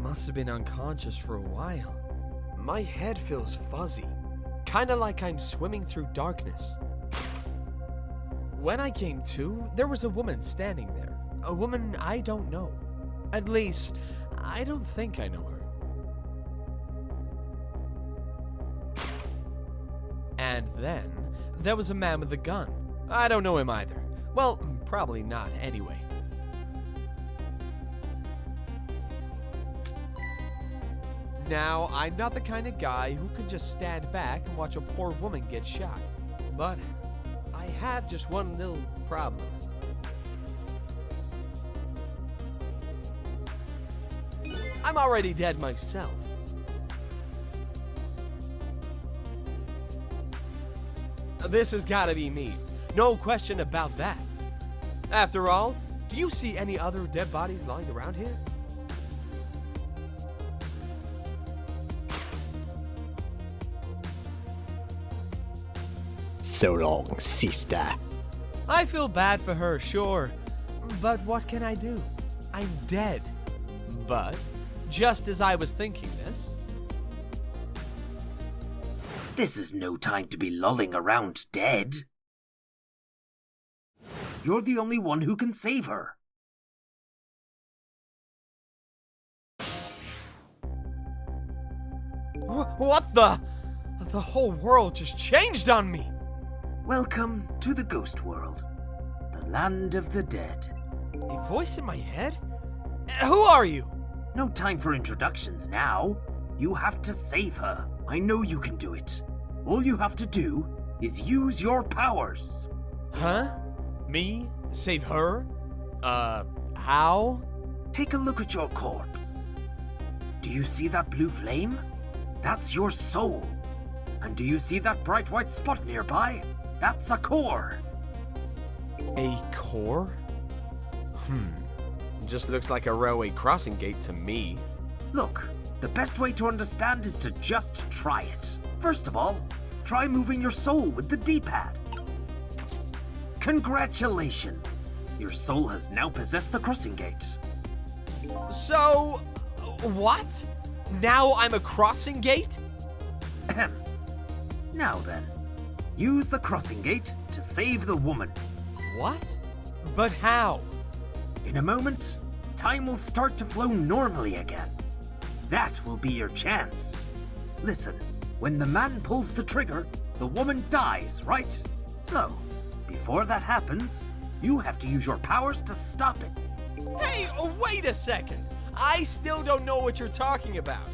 must have been unconscious for a while. My head feels fuzzy, kinda like I'm swimming through darkness. When I came to, there was a woman standing there. A woman I don't know. At least, I don't think I know her. And then, there was a man with a gun. I don't know him either. Well, probably not anyway. Now, I'm not the kind of guy who can just stand back and watch a poor woman get shot. But I have just one little problem. I'm already dead myself. This has gotta be me. No question about that. After all, do you see any other dead bodies lying around here? So long, sister. I feel bad for her, sure. But what can I do? I'm dead. But, just as I was thinking this... This is no time to be lolling around dead. You're the only one who can save her. What the? The whole world just changed on me! Welcome to the ghost world, the land of the dead. A voice in my head? Who are you? No time for introductions now. You have to save her. I know you can do it. All you have to do is use your powers. Huh? Me? Save her? How? Take a look at your corpse. Do you see that blue flame? That's your soul. And do you see that bright white spot nearby? That's a core. A core? Just looks like a railway crossing gate to me. Look, the best way to understand is to just try it. First of all, try moving your soul with the D-pad. Congratulations! Your soul has now possessed the crossing gate. So, what? Now I'm a crossing gate? Ahem. Now then, use the crossing gate to save the woman. What? But how? In a moment, time will start to flow normally again. That will be your chance. Listen, when the man pulls the trigger, the woman dies, right? So, before that happens, you have to use your powers to stop it. Hey, wait a second! I still don't know what you're talking about.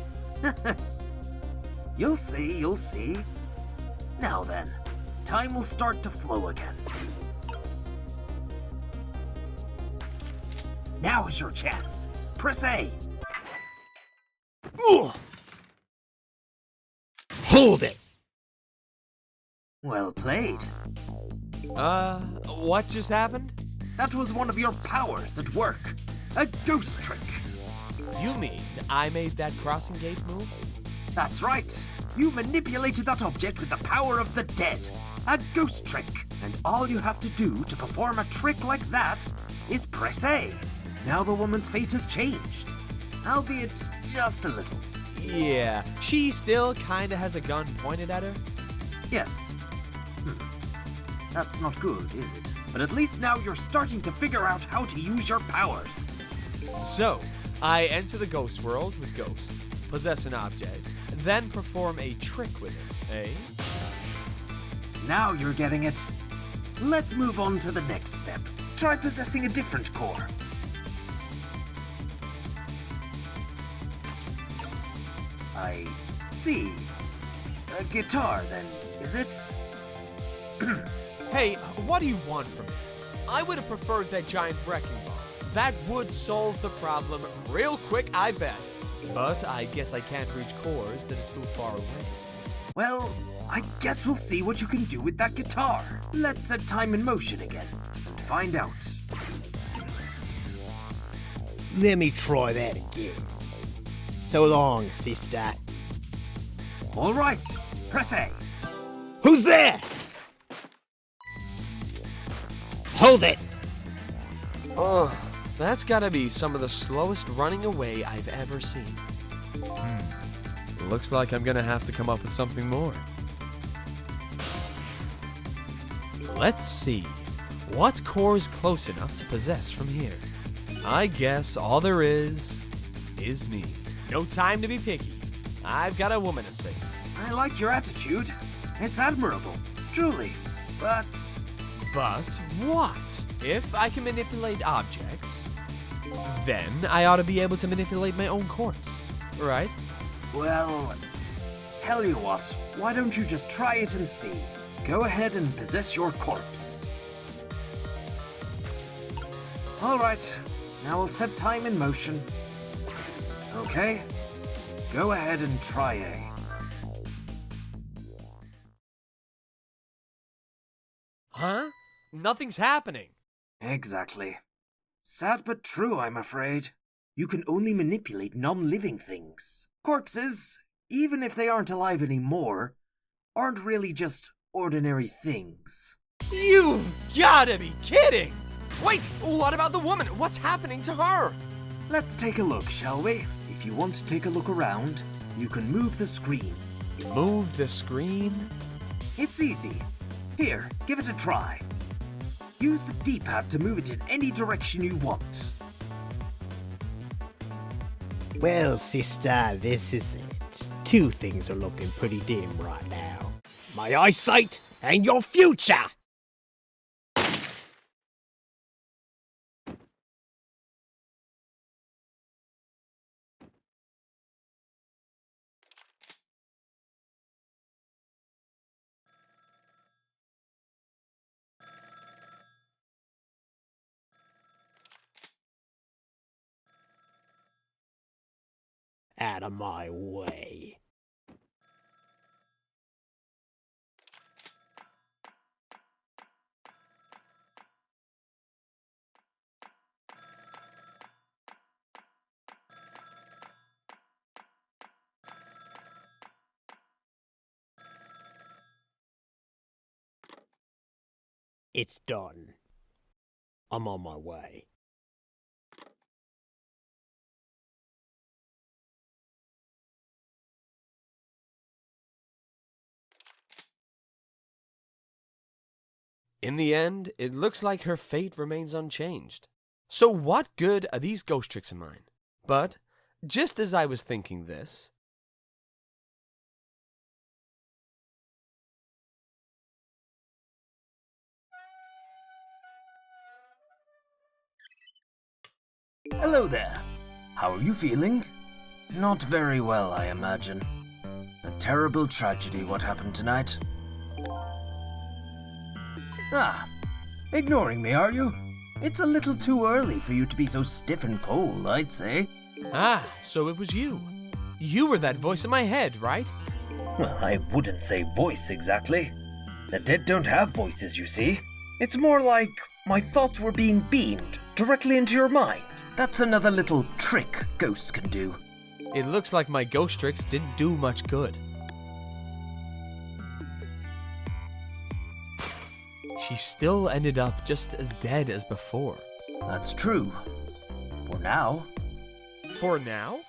You'll see, you'll see. Now then, time will start to flow again. Now is your chance. Press A. Ugh. Hold it. Well played. What just happened? That was one of your powers at work. A ghost trick. You mean I made that crossing gate move? That's right. You manipulated that object with the power of the dead. A ghost trick. And all you have to do to perform a trick like that is press A. Now the woman's fate has changed. Albeit just a little. Yeah, she still kinda has a gun pointed at her. Yes. That's not good, is it? But at least now you're starting to figure out how to use your powers. So, I enter the ghost world with Ghost, possess an object, and then perform a trick with it, eh? Now you're getting it. Let's move on to the next step. Try possessing a different core. I see. A guitar, then, is it? Hey, what do you want from me? I would have preferred that giant wrecking ball. That would solve the problem real quick, I bet. But I guess I can't reach cores that are too far away. Well, I guess we'll see what you can do with that guitar. Let's set time in motion again. Find out. Let me try that again. So long, sister. All right, press A. Who's there? Hold it. That's gotta be some of the slowest running away I've ever seen. Looks like I'm gonna have to come up with something more. Let's see. What core is close enough to possess from here? I guess all there is me. No time to be picky. I've got a woman to save. I like your attitude. It's admirable, truly. But But what? If I can manipulate objects, then I ought to be able to manipulate my own corpse, right? well, tell you what, why don't you just try it and see? Go ahead and possess your corpse. Alright, now we'll set time in motion. Okay, go ahead and try A. Huh? Nothing's happening. Exactly. Sad but true, I'm afraid. You can only manipulate non-living things. Corpses, even if they aren't alive anymore, aren't really just ordinary things. You've gotta be kidding! Wait, what about the woman? What's happening to her? Let's take a look, shall we? If you want to take a look around, you can move the screen. Move the screen? It's easy. Here, give it a try. Use the D-pad to move it in any direction you want. Well, sister, this is it. Two things are looking pretty dim right now. My eyesight and your future! Out of my way. It's done. I'm on my way. In the end, it looks like her fate remains unchanged. So what good are these ghost tricks of mine? But, just as I was thinking this... Hello there. How are you feeling? Not very well, I imagine. A terrible tragedy what happened tonight. Ah, ignoring me, are you? It's a little too early for you to be so stiff and cold, I'd say. Ah, so it was you. You were that voice in my head, right? Well, I wouldn't say voice exactly. The dead don't have voices, you see. It's more like my thoughts were being beamed directly into your mind. That's another little trick ghosts can do. It looks like my ghost tricks didn't do much good. She still ended up just as dead as before. That's true. For now. For now?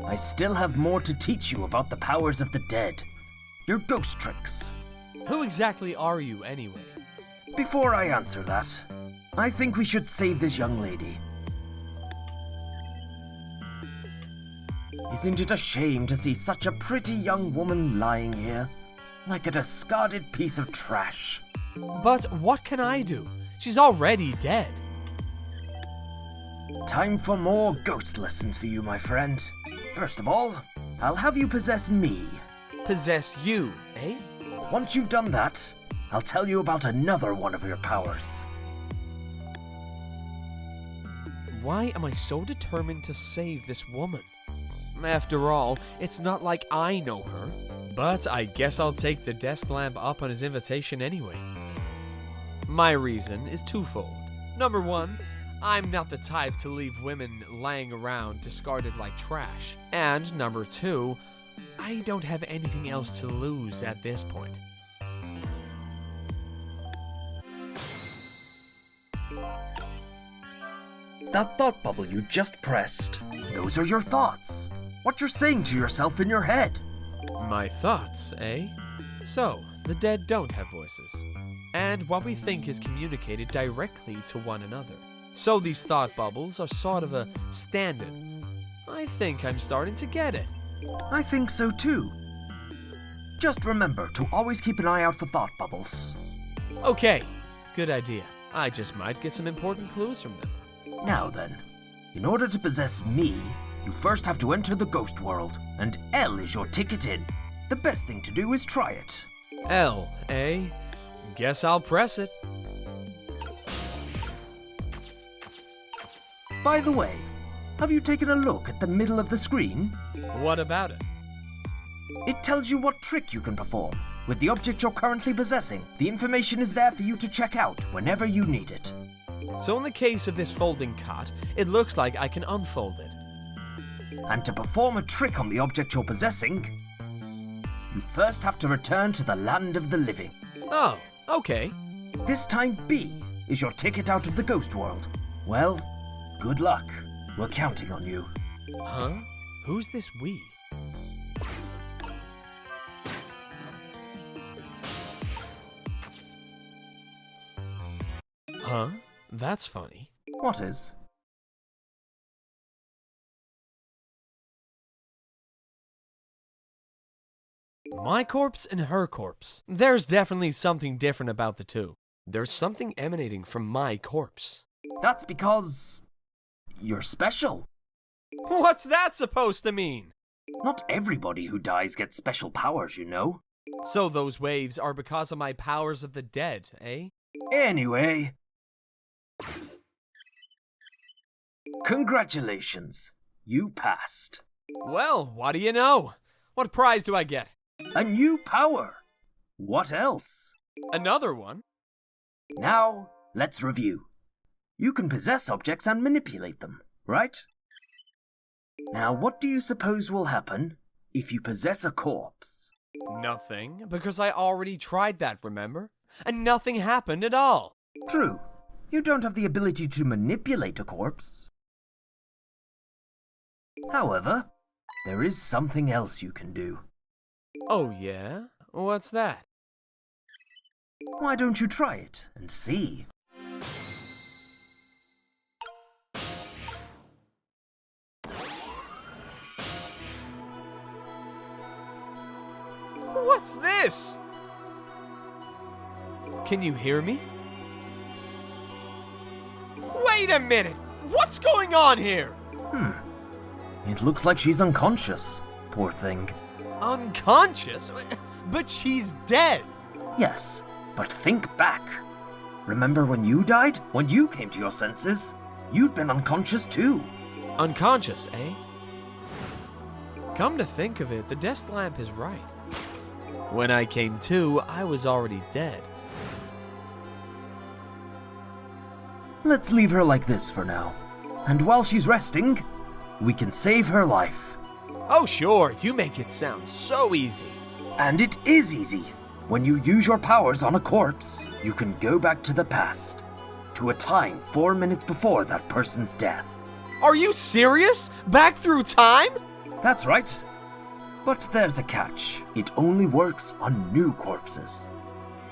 I still have more to teach you about the powers of the dead. Your ghost tricks. Who exactly are you, anyway? Before I answer that, I think we should save this young lady. Isn't it a shame to see such a pretty young woman lying here? Like a discarded piece of trash. But what can I do? She's already dead. Time for more ghost lessons for you, my friend. First of all, I'll have you possess me. Possess you, eh? Once you've done that, I'll tell you about another one of your powers. Why am I so determined to save this woman? After all, it's not like I know her. But I guess I'll take the desk lamp up on his invitation anyway. My reason is twofold. Number one, I'm not the type to leave women laying around discarded like trash. And number two, I don't have anything else to lose at this point. that thought bubble you just pressed. Those are your thoughts. What you're saying to yourself in your head. My thoughts, eh? So, the dead don't have voices. And what we think is communicated directly to one another. So these thought bubbles are sort of a stand-in. I think I'm starting to get it. I think so too. Just remember to always keep an eye out for thought bubbles. Okay, good idea. I just might get some important clues from them. Now then, in order to possess me, you first have to enter the ghost world, and L is your ticket in. The best thing to do is try it. L, eh? Guess I'll press it. By the way, have you taken a look at the middle of the screen? What about it? It tells you what trick you can perform. With the object you're currently possessing, the information is there for you to check out whenever you need it. So in the case of this folding cot, it looks like I can unfold it. And to perform a trick on the object you're possessing, you first have to return to the land of the living. Oh, okay. This time B is your ticket out of the ghost world. Well, good luck. We're counting on you. Huh? Who's this we? Huh? That's funny. What is? My corpse and her corpse. There's definitely something different about the two. There's something emanating from my corpse. That's because you're special. What's that supposed to mean? Not everybody who dies gets special powers, you know. So those waves are because of my powers of the dead, eh? Anyway. Congratulations. You passed. Well, what do you know? What prize do I get? A new power. What else? Another one? Now, let's review. You can possess objects and manipulate them, right? Now, what do you suppose will happen if you possess a corpse? Nothing, because I already tried that, remember? And nothing happened at all. True. You don't have the ability to manipulate a corpse. However, there is something else you can do. Oh yeah? What's that? Why don't you try it and see? What's this? Can you hear me? Wait a minute! What's going on here? It looks like she's unconscious. Poor thing. Unconscious? But she's dead! Yes, but think back. Remember when you died? When you came to your senses? You'd been unconscious too. Unconscious, eh? Come to think of it, the desk lamp is right. When I came to, I was already dead. Let's leave her like this for now. And while she's resting, we can save her life. Oh sure, you make it sound so easy. And it is easy. When you use your powers on a corpse, you can go back to the past. To a time 4 minutes before that person's death. Are you serious? Back through time? That's right. But there's a catch. It only works on new corpses.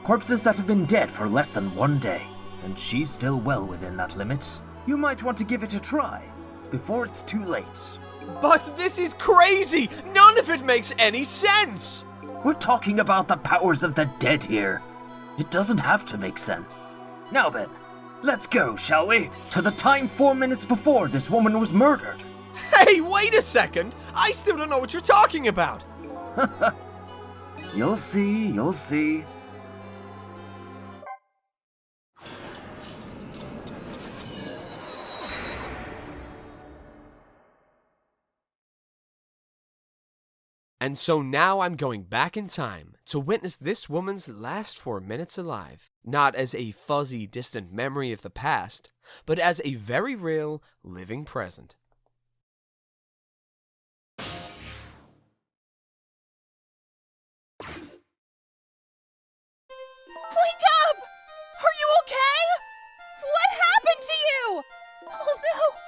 Corpses that have been dead for less than 1 day. And she's still well within that limit. You might want to give it a try before it's too late. But this is crazy! None of it makes any sense! We're talking about the powers of the dead here. It doesn't have to make sense. Now then, let's go, shall we? To the time 4 minutes before this woman was murdered. Hey, wait a second! I still don't know what you're talking about! You'll see, you'll see. And so now I'm going back in time to witness this woman's last 4 minutes alive. Not as a fuzzy, distant memory of the past, but as a very real, living present. Wake up! Are you okay? What happened to you? Oh no!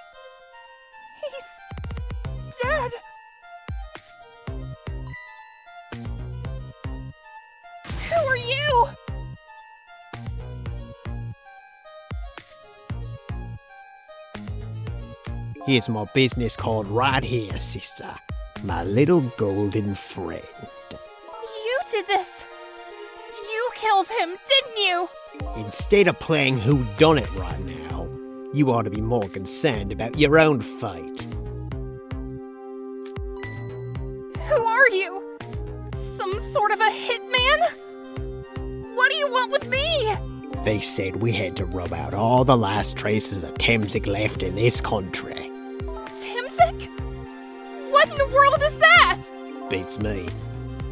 you? Here's my business card right here, sister. My little golden friend. You did this. You killed him, didn't you? Instead of playing whodunit right now, you ought to be more concerned about your own fate. Who are you? Some sort of a hitman? What do you want with me? They said we had to rub out all the last traces of Temsic left in this country. Temsic? What in the world is that? Beats me.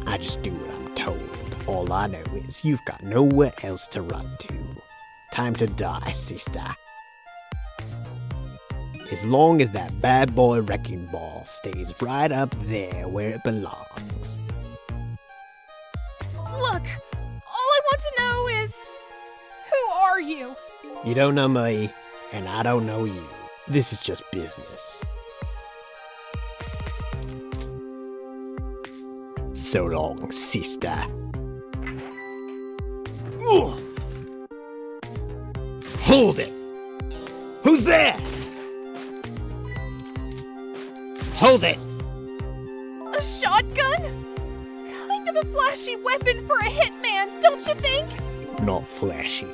I just do what I'm told. All I know is you've got nowhere else to run to. Time to die, sister. As long as that bad boy wrecking ball stays right up there where it belongs. Look, all I want to know is... who are you? You don't know me, and I don't know you. This is just business. So long, sister. Ugh. Hold it! Who's there? Hold it! A shotgun? Kind of a flashy weapon for a hitman, don't you think? Not flashy,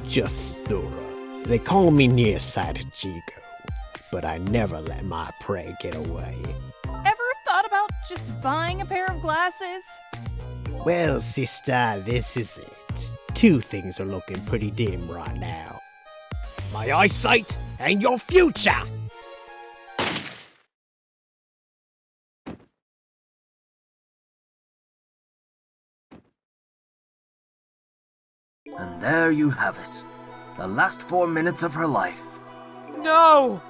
just thorough. They call me Nearsighted Jeego, but I never let my prey get away. Ever thought about just buying a pair of glasses? Well, sister, this is it. Two things are looking pretty dim right now. My eyesight and your future! And there you have it. The last 4 minutes of her life. No!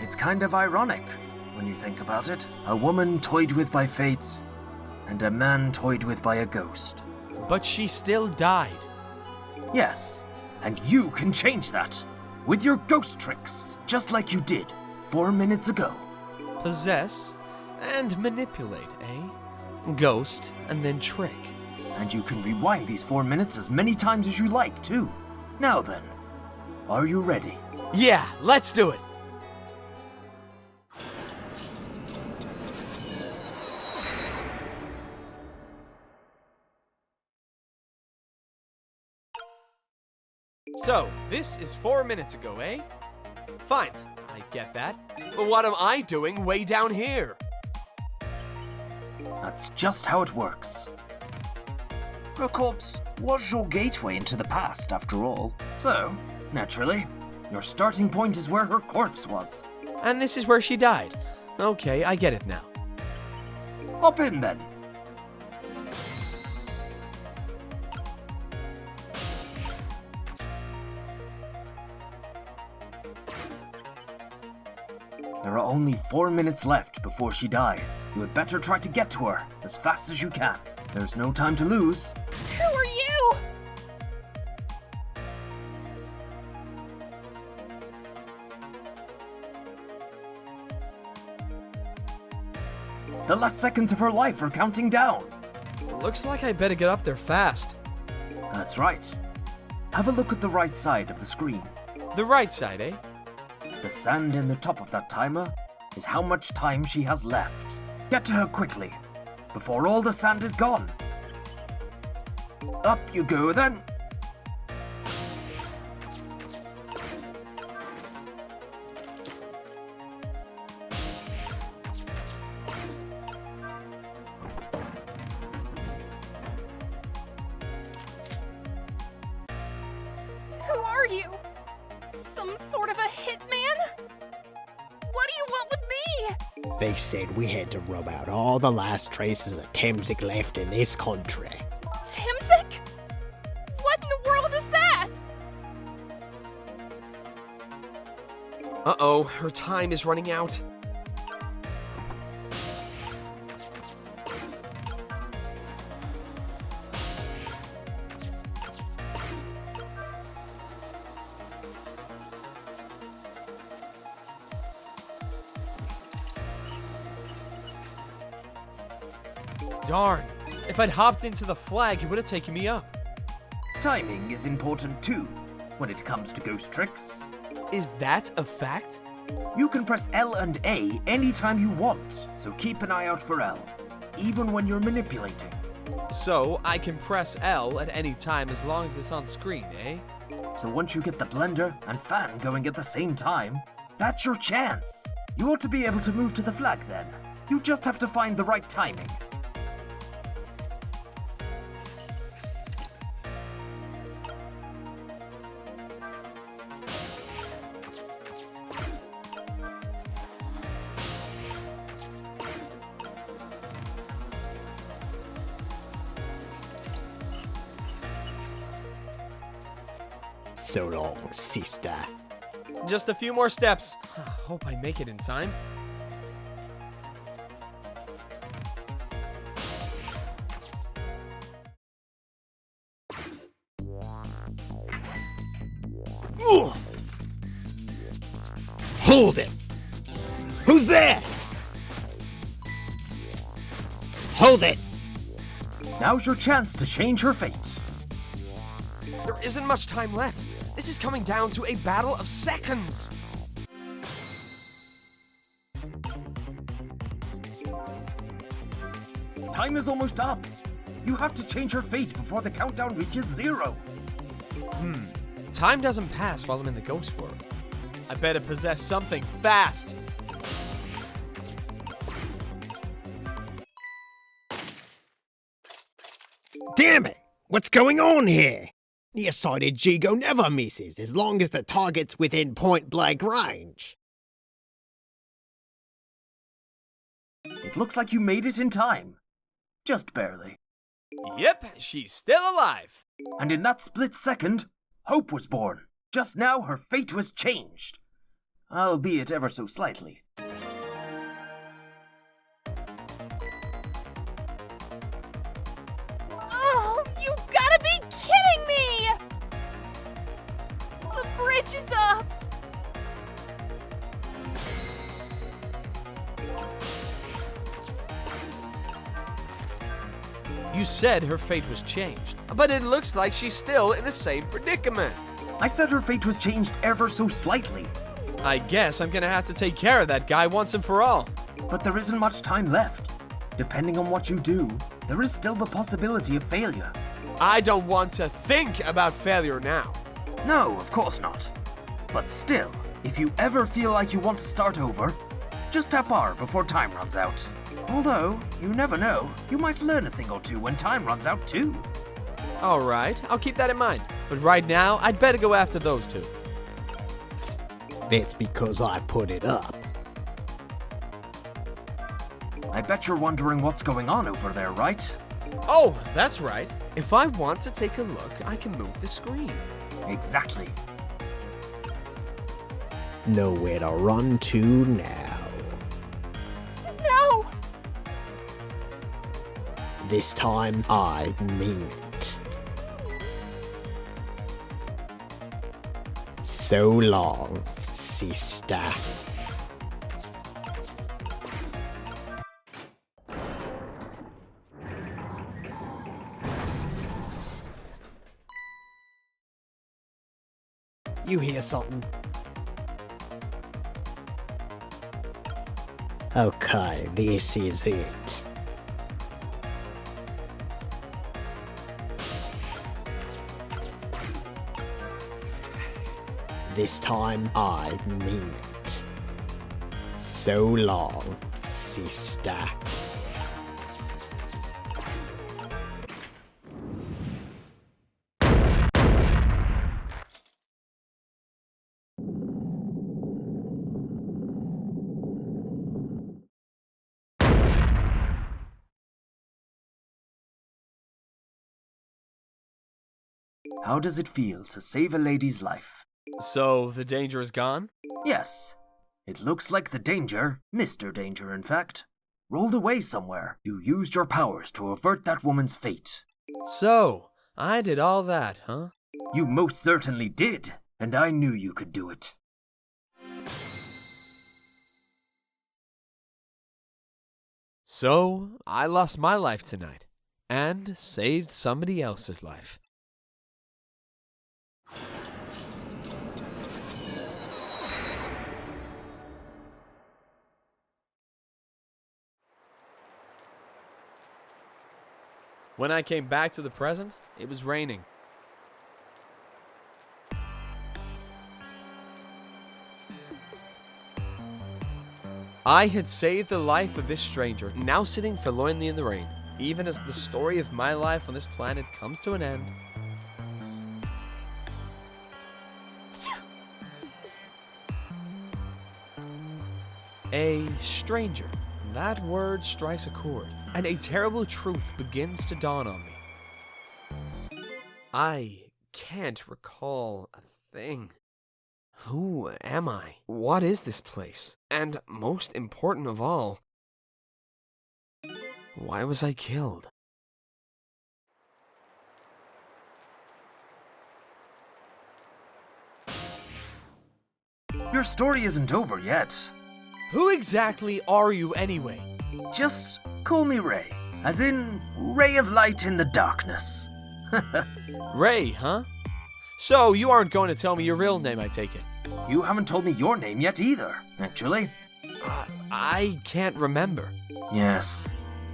It's kind of ironic when you think about it. A woman toyed with by fate, and a man toyed with by a ghost. But she still died. Yes, and you can change that with your ghost tricks, just like you did 4 minutes ago. Possess and manipulate, eh? Ghost and then trick. And you can rewind these 4 minutes as many times as you like, too. Now then, are you ready? Yeah, let's do it! So, this is 4 minutes ago, eh? Fine, I get that. But what am I doing way down here? That's just how it works. Her corpse was your gateway into the past, after all. So, naturally, your starting point is where her corpse was. And this is where she died. Okay, I get it now. Hop in, then. There are only 4 minutes left before she dies. You had better try to get to her as fast as you can. There's no time to lose. Who are you? The last seconds of her life are counting down. Looks like I better get up there fast. That's right. Have a look at the right side of the screen. The right side, eh? The sand in the top of that timer is how much time she has left. Get to her quickly, before all the sand is gone. Up you go, then. Who are you? Some sort of a hitman? What do you want with me? They said we had to rub out all the last traces of Temsic left in this country. Temsic? What in the world is that? Uh-oh, her time is running out. Darn, If I'd hopped into the flag, it would have taken me up. Timing is important too, when it comes to ghost tricks. Is that a fact? You can press L and A anytime you want, so keep an eye out for L, even when you're manipulating. So, I can press L at any time as long as it's on screen, eh? So once you get the blender and fan going at the same time, that's your chance. You ought to be able to move to the flag then. You just have to find the right timing. So long, sister. Just a few more steps. Hope I make it in time. Ugh! Hold it! Who's there? Hold it! Now's your chance to change her fate. There isn't much time left. This is coming down to a battle of seconds. Time is almost up. You have to change her fate before the countdown reaches 0. Time doesn't pass while I'm in the ghost world. I better possess something fast. Damn it! What's going on here? Nearsighted Jeego never misses as long as the target's within point-blank range. It looks like you made it in time. Just barely. Yep, she's still alive. And in that split second, hope was born. Just now, her fate was changed. Albeit ever so slightly. Oh, you gotta be kidding me! The bridge is up! You said her fate was changed, but it looks like she's still in the same predicament. I said her fate was changed ever so slightly. I guess I'm gonna have to take care of that guy once and for all. But there isn't much time left. Depending on what you do, there is still the possibility of failure. I don't want to think about failure now. No, of course not. But still, if you ever feel like you want to start over, just tap R before time runs out. Although, you never know, you might learn a thing or two when time runs out too. Alright, I'll keep that in mind. But right now, I'd better go after those two. That's because I put it up. I bet you're wondering what's going on over there, right? Oh, that's right. If I want to take a look, I can move the screen. Exactly. Nowhere to run to now. No! This time, I mean it. So long, sister. You hear something? Okay, this is it. This time, I mean it. So long, sister. How does it feel to save a lady's life? So, the danger is gone? Yes. It looks like the danger, Mr. Danger in fact, rolled away somewhere. You used your powers to avert that woman's fate. So, I did all that, huh? You most certainly did, and I knew you could do it. So, I lost my life tonight. and saved somebody else's life. When I came back to the present, it was raining. I had saved the life of this stranger, now sitting forlornly in the rain, even as the story of my life on this planet comes to an end. A stranger. That word strikes a chord, and a terrible truth begins to dawn on me. I can't recall a thing. Who am I? What is this place? And most important of all, why was I killed? Your story isn't over yet. Who exactly are you anyway? Just call me Ray, as in ray of light in the darkness. Ray, huh? So you aren't going to tell me your real name, I take it? You haven't told me your name yet either, actually. I can't remember. Yes.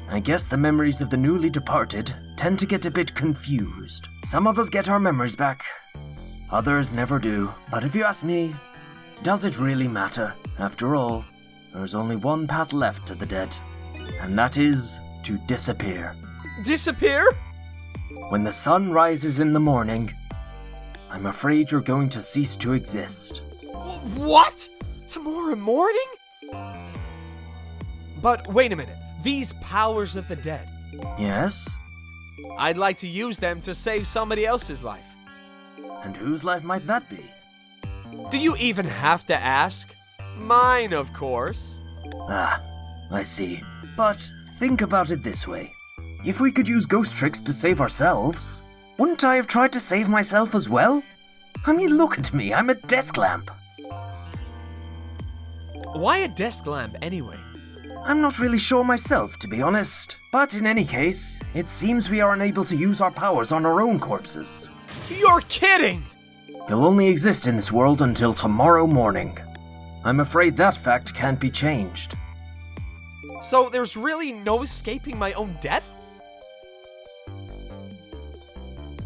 I guess the memories of the newly departed tend to get a bit confused. Some of us get our memories back. Others never do. But if you ask me, does it really matter? After all, there's only one path left to the dead, and that is to disappear. Disappear? When the sun rises in the morning, I'm afraid you're going to cease to exist. What? Tomorrow morning? But wait a minute. These powers of the dead. Yes? I'd like to use them to save somebody else's life. And whose life might that be? Do you even have to ask? Mine, of course. Ah, I see. But think about it this way. If we could use ghost tricks to save ourselves, wouldn't I have tried to save myself as well? I mean, look at me, I'm a desk lamp. Why a desk lamp anyway? I'm not really sure myself, to be honest. But in any case, it seems we are unable to use our powers on our own corpses. You're kidding! You'll only exist in this world until tomorrow morning. I'm afraid that fact can't be changed. So there's really no escaping my own death?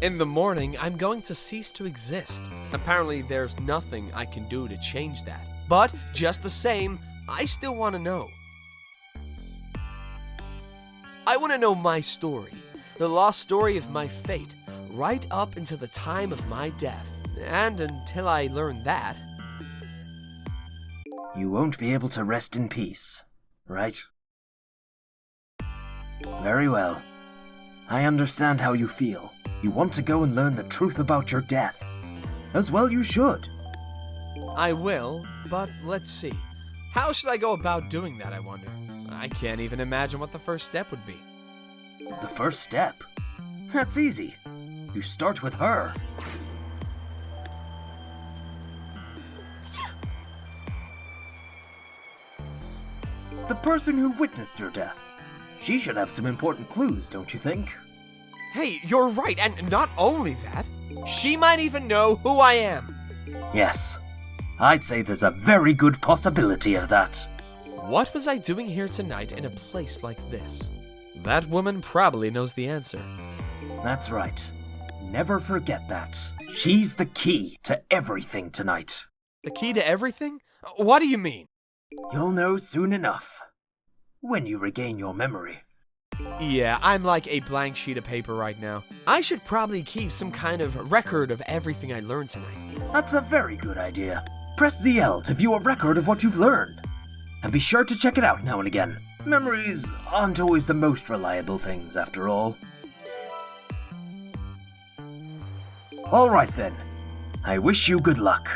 In the morning, I'm going to cease to exist. Apparently, there's nothing I can do to change that. But just the same, I still want to know. I want to know my story, the lost story of my fate, right up until the time of my death. And until I learn that, you won't be able to rest in peace, right? Very well. I understand how you feel. You want to go and learn the truth about your death. As well you should. I will, but let's see. How should I go about doing that, I wonder? I can't even imagine what the first step would be. The first step? That's easy. You start with her. The person who witnessed your death. She should have some important clues, don't you think? Hey, you're right, and not only that, she might even know who I am. Yes, I'd say there's a very good possibility of that. What was I doing here tonight in a place like this? That woman probably knows the answer. That's right. Never forget that. She's the key to everything tonight. The key to everything? What do you mean? You'll know soon enough. When you regain your memory. Yeah, I'm like a blank sheet of paper right now. I should probably keep some kind of record of everything I learned tonight. That's a very good idea. Press ZL to view a record of what you've learned. And be sure to check it out now and again. Memories aren't always the most reliable things, after all. Alright then. I wish you good luck.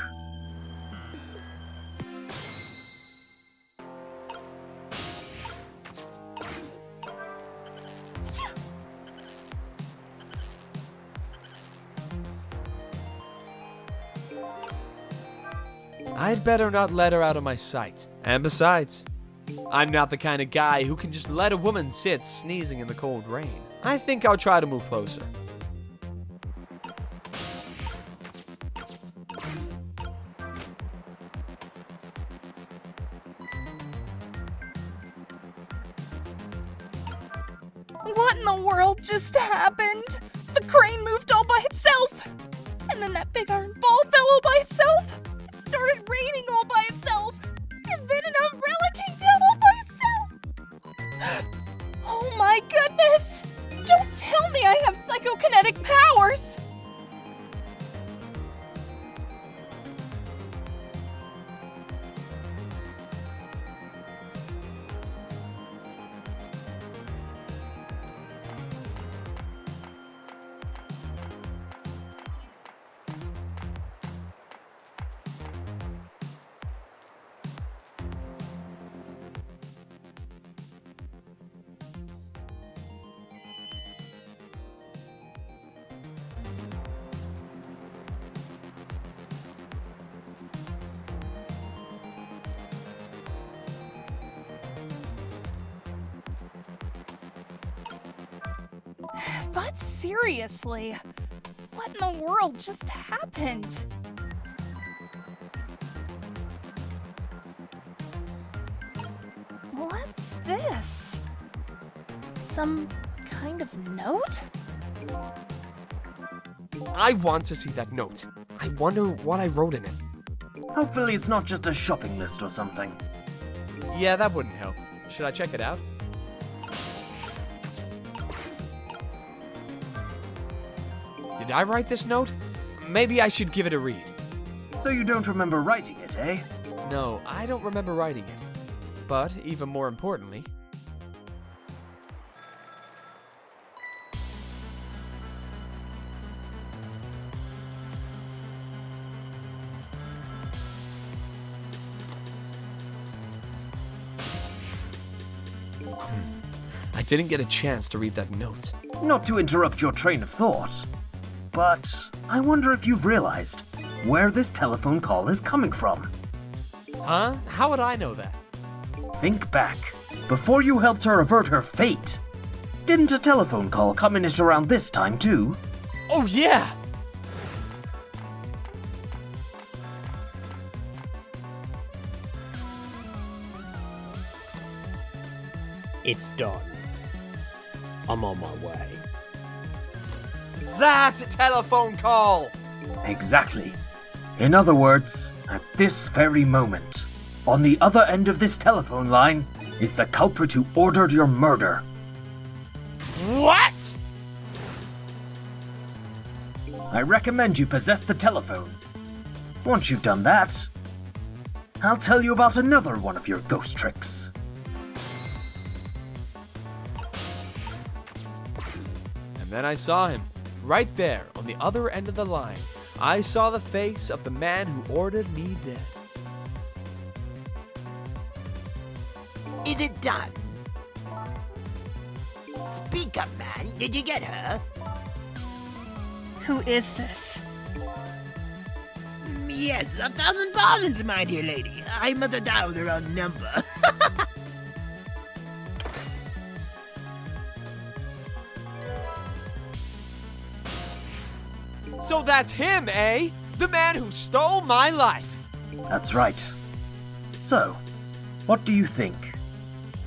I'd better not let her out of my sight. And besides, I'm not the kind of guy who can just let a woman sit sneezing in the cold rain. I think I'll try to move closer. What in the world just happened? The crane moved all by itself! And then that big iron ball fell all by itself! It started raining all by itself! And then an umbrella came down all by itself! Oh my goodness! Don't tell me I have psychokinetic powers! But seriously, what in the world just happened? What's this? Some kind of note? I want to see that note. I wonder what I wrote in it. Hopefully it's not just a shopping list or something. Yeah, that wouldn't help. Should I check it out? Did I write this note? Maybe I should give it a read. So you don't remember writing it, eh? No, I don't remember writing it. But, even more importantly... I didn't get a chance to read that note. Not to interrupt your train of thought, but I wonder if you've realized where this telephone call is coming from. Huh? How would I know that? Think back. Before you helped her avert her fate, didn't a telephone call come in at around this time too? Oh yeah! It's done. I'm on my way. That telephone call! Exactly. In other words, at this very moment, on the other end of this telephone line is the culprit who ordered your murder. What? I recommend you possess the telephone. Once you've done that, I'll tell you about another one of your ghost tricks. And then I saw him, right there, on the other end of the line. I saw the face of the man who ordered me dead. Is it done? Speak up, man. Did you get her? Who is this? Yes, 1,000 pardons, my dear lady. I must have dialed the wrong number. So that's him, eh? The man who stole my life. That's right. So, what do you think?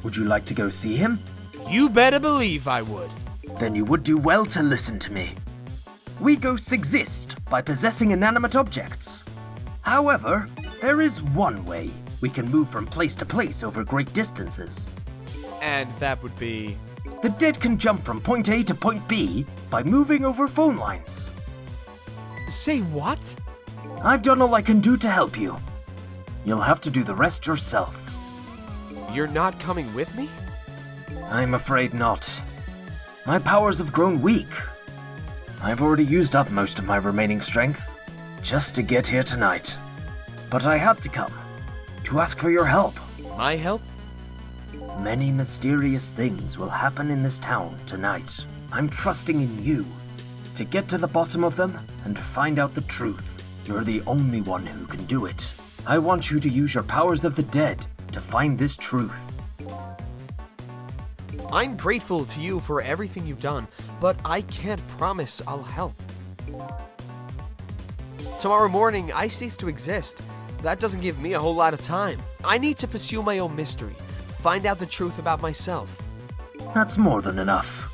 Would you like to go see him? You better believe I would. Then you would do well to listen to me. We ghosts exist by possessing inanimate objects. However, there is one way we can move from place to place over great distances. And that would be... The dead can jump from point A to point B by moving over phone lines. Say what? I've done all I can do to help you. You'll have to do the rest yourself. You're not coming with me? I'm afraid not. My powers have grown weak. I've already used up most of my remaining strength just to get here tonight. But I had to come to ask for your help. My help? Many mysterious things will happen in this town tonight. I'm trusting in you to get to the bottom of them and find out the truth. You're the only one who can do it. I want you to use your powers of the dead to find this truth. I'm grateful to you for everything you've done, but I can't promise I'll help. Tomorrow morning, I cease to exist. That doesn't give me a whole lot of time. I need to pursue my own mystery, find out the truth about myself. That's more than enough.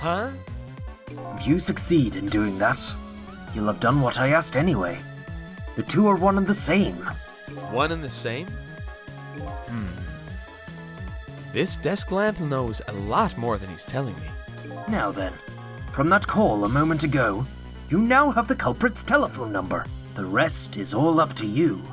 Huh? If you succeed in doing that, you'll have done what I asked anyway. The two are one and the same. One and the same? This desk lamp knows a lot more than he's telling me. Now then, from that call a moment ago, you now have the culprit's telephone number. The rest is all up to you.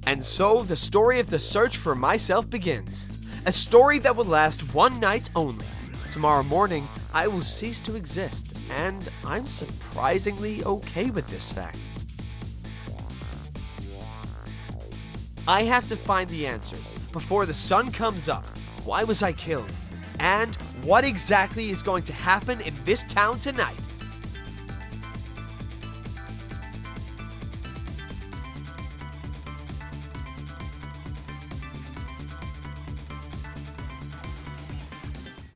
And so, the story of the search for myself begins. A story that will last one night only. Tomorrow morning, I will cease to exist, and I'm surprisingly okay with this fact. I have to find the answers before the sun comes up. Why was I killed? And what exactly is going to happen in this town tonight?